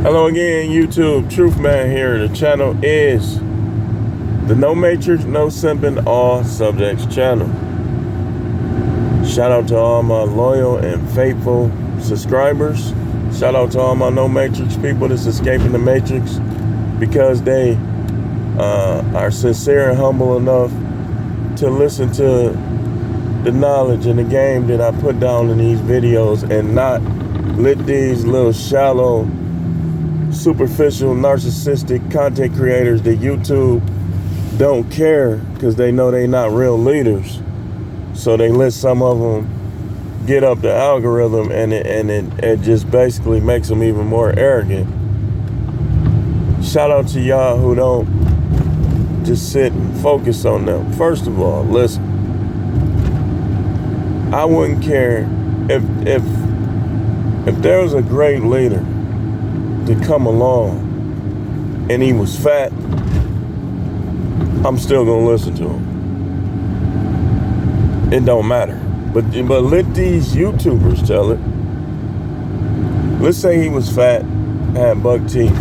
Hello again, YouTube. Truth Man here. The channel is the No Matrix, No Simping, All Subjects channel. Shout out to all my loyal and faithful subscribers. Shout out to all my No Matrix people that's escaping the Matrix because they are sincere and humble enough to listen to the knowledge and the game that I put down in these videos and not let these little shallow, superficial, narcissistic content creators that YouTube don't care because they know they're not real leaders. So they let some of them get up the algorithm and it just basically makes them even more arrogant. Shout out to y'all who don't just sit and focus on them. First of all, listen, I wouldn't care if there was a great leader to come along and he was fat, I'm still gonna listen to him. It don't matter. But let these YouTubers tell it. Let's say he was fat, had buck teeth,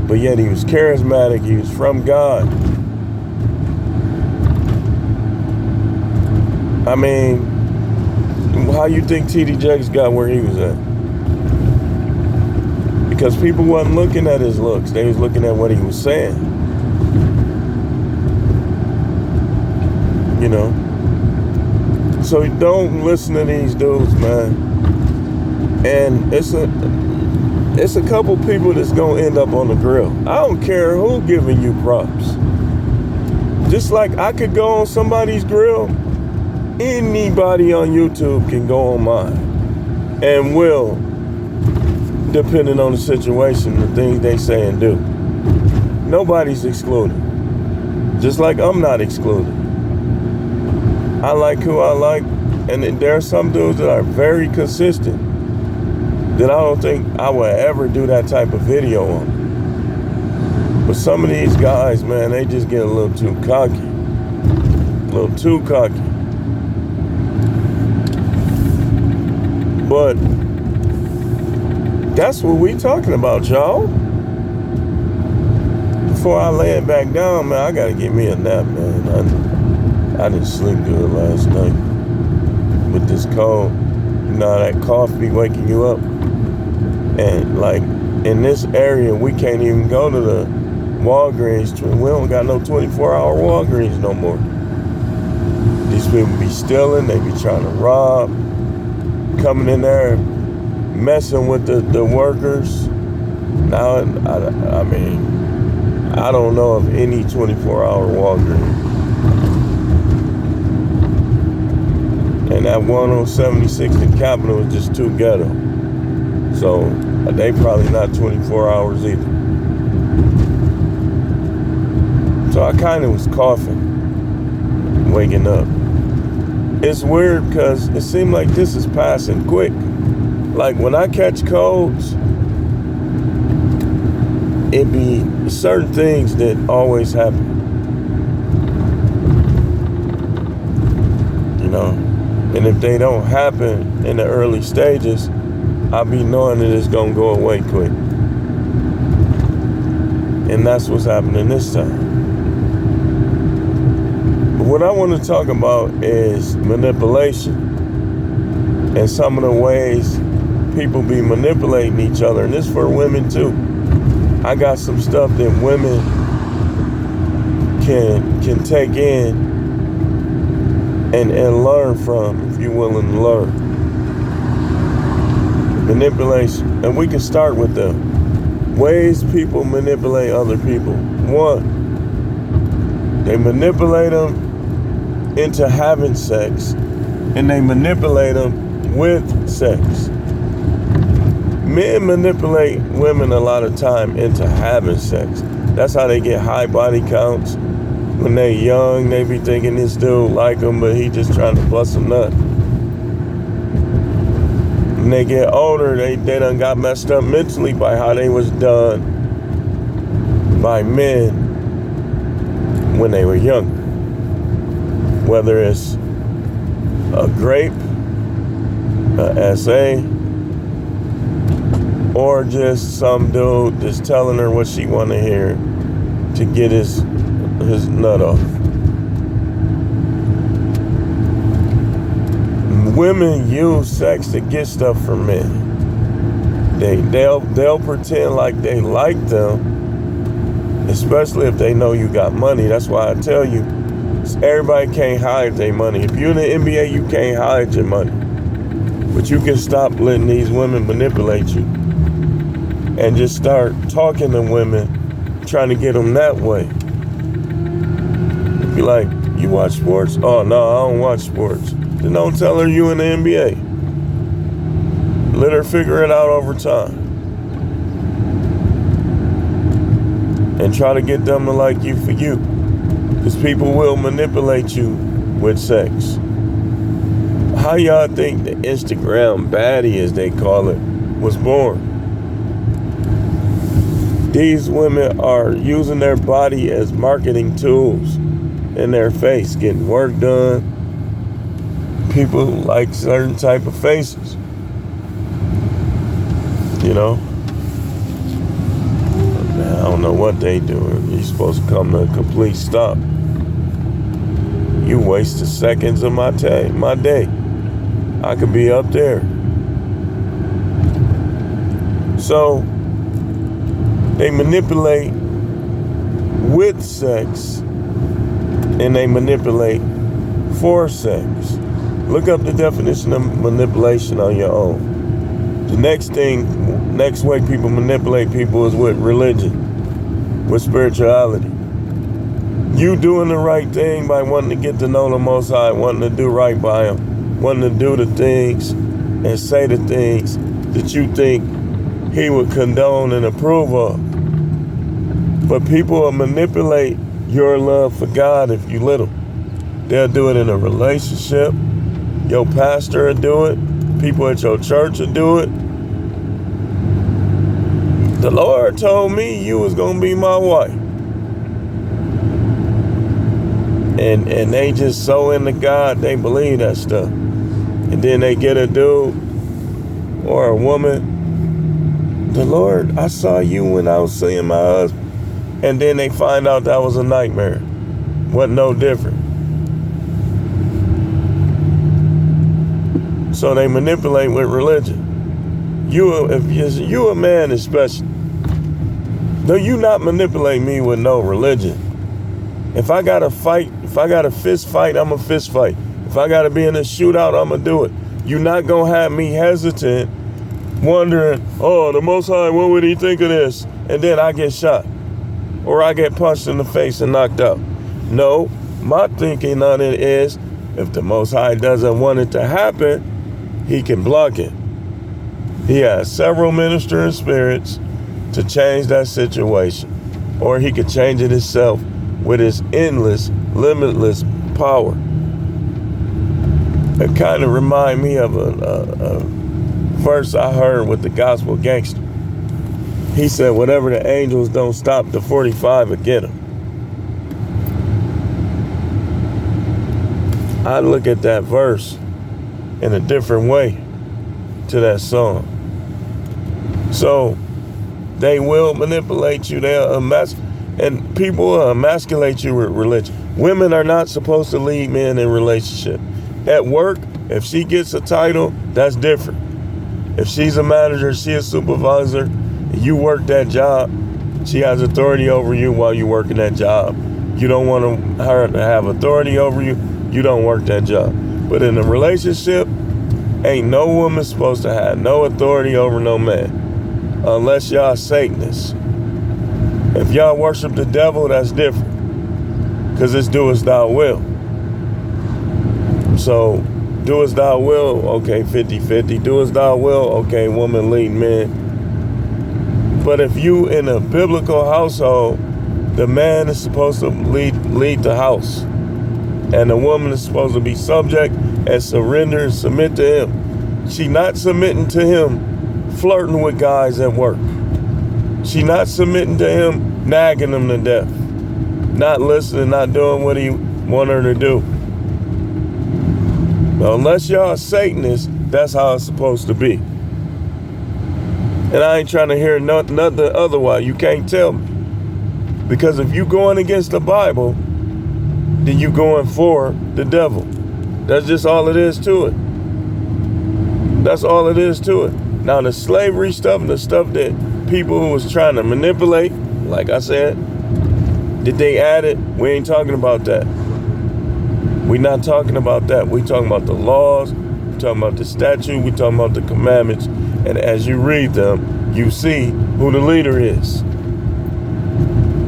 but yet he was charismatic, he was from God. I mean, how you think T.D. Jakes got where he was at? Because people wasn't looking at his looks. They was looking at what he was saying. You know? So don't listen to these dudes, man. And it's a couple people that's gonna end up on the grill. I don't care who giving you props. Just like I could go on somebody's grill, anybody on YouTube can go on mine. And will, depending on the situation, the things they say and do. Nobody's excluded. Just like I'm not excluded. I like who I like, and there are some dudes that are very consistent that I don't think I would ever do that type of video on. But some of these guys, man, they just get a little too cocky. A little too cocky. But that's what we talking about, y'all. Before I lay it back down, man, I gotta get me a nap, man. I didn't sleep good last night with this cold. You know, that cough be waking you up. And like in this area, we can't even go to the Walgreens. We don't got no 24-hour Walgreens no more. These people be stealing, they be trying to rob, coming in there, messing with the workers. Now, I mean, I don't know of any 24-hour Walgreens. And that one on 76th and Capitol is just too ghetto. So they probably not 24 hours either. So I kind of was coughing, waking up. It's weird because it seemed like this is passing quick. Like when I catch colds, it be certain things that always happen. You know? And if they don't happen in the early stages, I'll be knowing that it's gonna go away quick. And that's what's happening this time. But what I want to talk about is manipulation and some of the ways people be manipulating each other. And this for women too. I got some stuff that women can take in and learn from if you're willing to learn. Manipulation. And we can start with the ways people manipulate other people. One, they manipulate them into having sex, and they manipulate them with sex. Men manipulate women a lot of time into having sex. That's how they get high body counts. When they young, they be thinking this dude like them, but he just trying to bust a nut. When they get older, they done got messed up mentally by how they was done by men when they were young. Whether it's a grape, a SA, or just some dude just telling her what she want to hear to get his nut off. Women use sex to get stuff from men. They'll pretend like they like them, especially if they know you got money. That's why I tell you, everybody can't hide their money. If you're in the NBA, you can't hide your money. But you can stop letting these women manipulate you and just start talking to women, trying to get them that way. Be like, you watch sports? Oh, no, I don't watch sports. Then don't tell her you in the NBA. Let her figure it out over time. And try to get them to like you for you. Because people will manipulate you with sex. How y'all think the Instagram baddie, as they call it, was born? These women are using their body as marketing tools in their face, getting work done. People like certain type of faces. You know? I don't know what they doing. You're supposed to come to a complete stop. You wasted seconds of my day. I could be up there. So, they manipulate with sex and they manipulate for sex. Look up the definition of manipulation on your own. The next way people manipulate people is with religion, with spirituality. You doing the right thing by wanting to get to know the Most High, wanting to do right by Him, wanting to do the things and say the things that you think He would condone and approve of. But people will manipulate your love for God if you let them. They'll do it in a relationship. Your pastor will do it. People at your church will do it. The Lord told me you was going to be my wife. And they just so into God, they believe that stuff. And then they get a dude or a woman. The Lord, I saw you when I was seeing my husband. And then they find out that was a nightmare. Wasn't no different. So they manipulate with religion. If you a man especially, though you not manipulate me with no religion. If I got to fight, if I got to fist fight, I'm a fist fight. If I got to be in a shootout, I'm going to do it. You're not going to have me hesitant, wondering, oh, the Most High, what would He think of this? And then I get shot. Or I get punched in the face and knocked out. No, my thinking on it is, if the Most High doesn't want it to happen, He can block it. He has several ministering spirits to change that situation. Or He could change it Himself with His endless, limitless power. It kind of reminds me of a verse I heard with the gospel gangster. He said, whatever the angels don't stop, the 45 will get them. I look at that verse in a different way to that song. So they will manipulate you. And people will emasculate you with religion. Women are not supposed to lead men in relationship. At work, if she gets a title, that's different. If she's a manager, she's a supervisor, you work that job, she has authority over you while you working that job. You don't want her to have authority over you, you don't work that job. But in a relationship, ain't no woman supposed to have no authority over no man, unless y'all Satanists. If y'all worship the devil, that's different, because it's do as thou will. So, do as thou will, okay, 50-50. Do as thou will, okay, woman lead men. But if you in a biblical household, the man is supposed to lead the house. And the woman is supposed to be subject and surrender and submit to him. She not submitting to him flirting with guys at work. She not submitting to him nagging him to death. Not listening, not doing what he want her to do. But unless y'all are Satanists, that's how it's supposed to be. And I ain't trying to hear nothing otherwise. You can't tell me. Because if you going against the Bible, then you going for the devil. That's just all it is to it. That's all it is to it. Now the slavery stuff and the stuff that people who was trying to manipulate, like I said, that they added, we ain't talking about that. We're not talking about that. We talking about the laws. We talking about the statute. We talking about the commandments. And as you read them, you see who the leader is.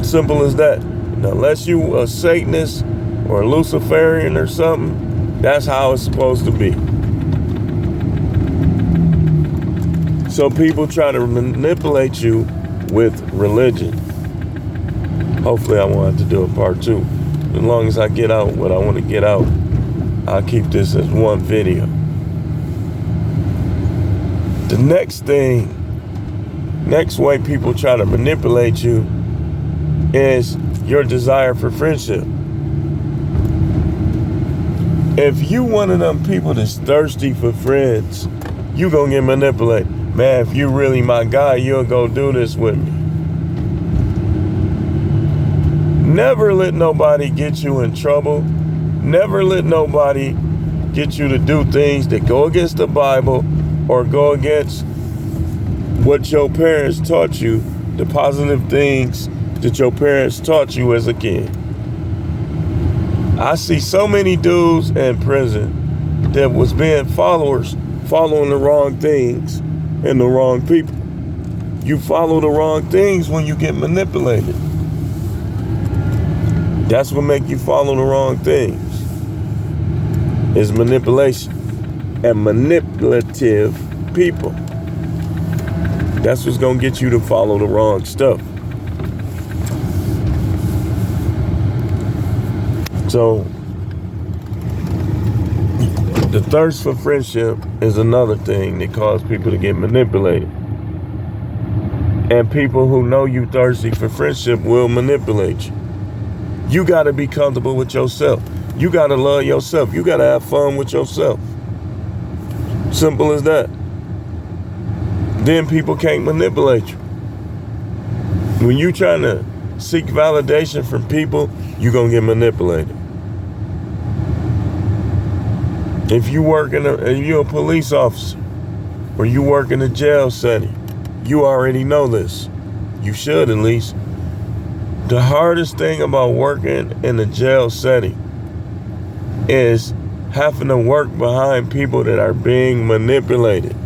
Simple as that. Now, unless you a Satanist or a Luciferian or something, that's how it's supposed to be. So people try to manipulate you with religion. Hopefully I won't have to do a part 2. As long as I get out what I want to get out, I'll keep this as one video. The next way people try to manipulate you is your desire for friendship. If you one of them people that's thirsty for friends, you gonna get manipulated. Man, if you really my guy, you'll go do this with me. Never let nobody get you in trouble. Never let nobody get you to do things that go against the Bible or go against what your parents taught you, the positive things that your parents taught you as a kid. I see so many dudes in prison that was being followers, following the wrong things and the wrong people. You follow the wrong things when you get manipulated. That's what make you follow the wrong things. Is manipulation and manipulative people. That's what's gonna get you to follow the wrong stuff. So the thirst for friendship is another thing that causes people to get manipulated. And people who know you thirsty for friendship will manipulate you. You got to be comfortable with yourself. You got to love yourself. You got to have fun with yourself. Simple as that. Then people can't manipulate you. When you trying to seek validation from people, you're going to get manipulated. If you're a police officer or you work in a jail setting, you already know this. You should at least. The hardest thing about working in a jail setting is having to work behind people that are being manipulated.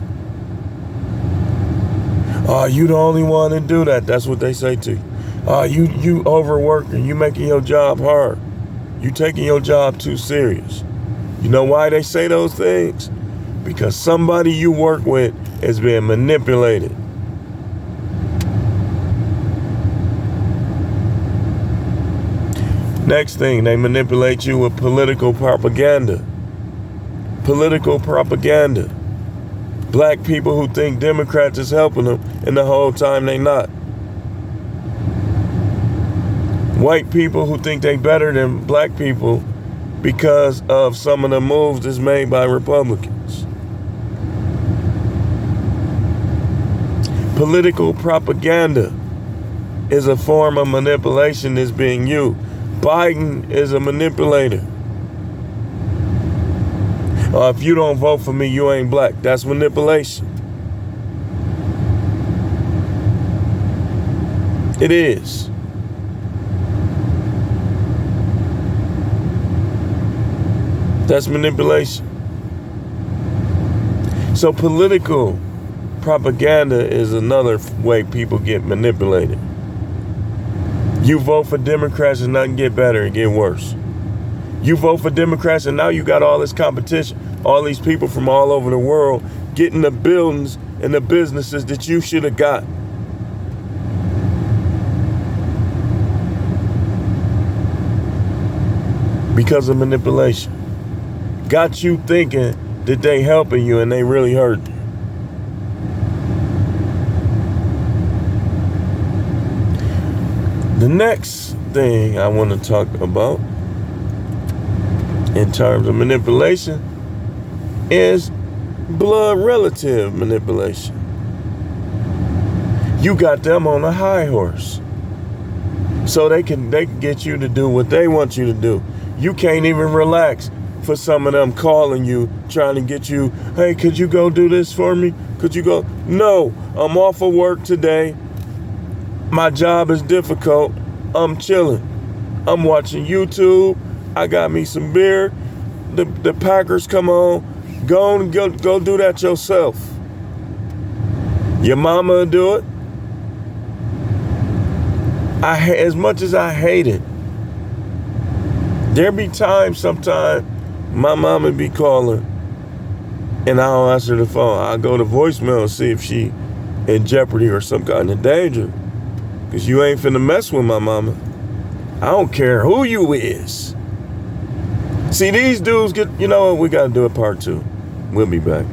Oh, you the only one to do that. That's what they say to you. Oh, you overworking. You making your job hard. You taking your job too serious. You know why they say those things? Because somebody you work with is being manipulated. Next thing, they manipulate you with political propaganda. Political propaganda. Black people who think Democrats is helping them, and the whole time they not. White people who think they better than black people because of some of the moves that's made by Republicans. Political propaganda is a form of manipulation that's being used. Biden is a manipulator. If you don't vote for me, you ain't black. That's manipulation. It is. That's manipulation. So political propaganda is another way people get manipulated. You vote for Democrats and nothing get better, it get worse. You vote for Democrats and now you got all this competition, all these people from all over the world getting the buildings and the businesses that you should have got. Because of manipulation. Got you thinking that they helping you and they really hurt you. The next thing I want to talk about in terms of manipulation is blood relative manipulation. You got them on a high horse. So they can get you to do what they want you to do. You can't even relax for some of them calling you, trying to get you, hey, could you go do this for me? Could you go? No, I'm off of work today. My job is difficult. I'm chilling. I'm watching YouTube. I got me some beer. The Packers come on. Go do that yourself. Your mama will do it. As much as I hate it, there be times sometimes my mama be calling and I don't answer the phone. I go to voicemail and see if she in jeopardy or some kind of danger. Because you ain't finna mess with my mama. I don't care who you is. See, these dudes get, you know what, we gotta do a part 2. We'll be back.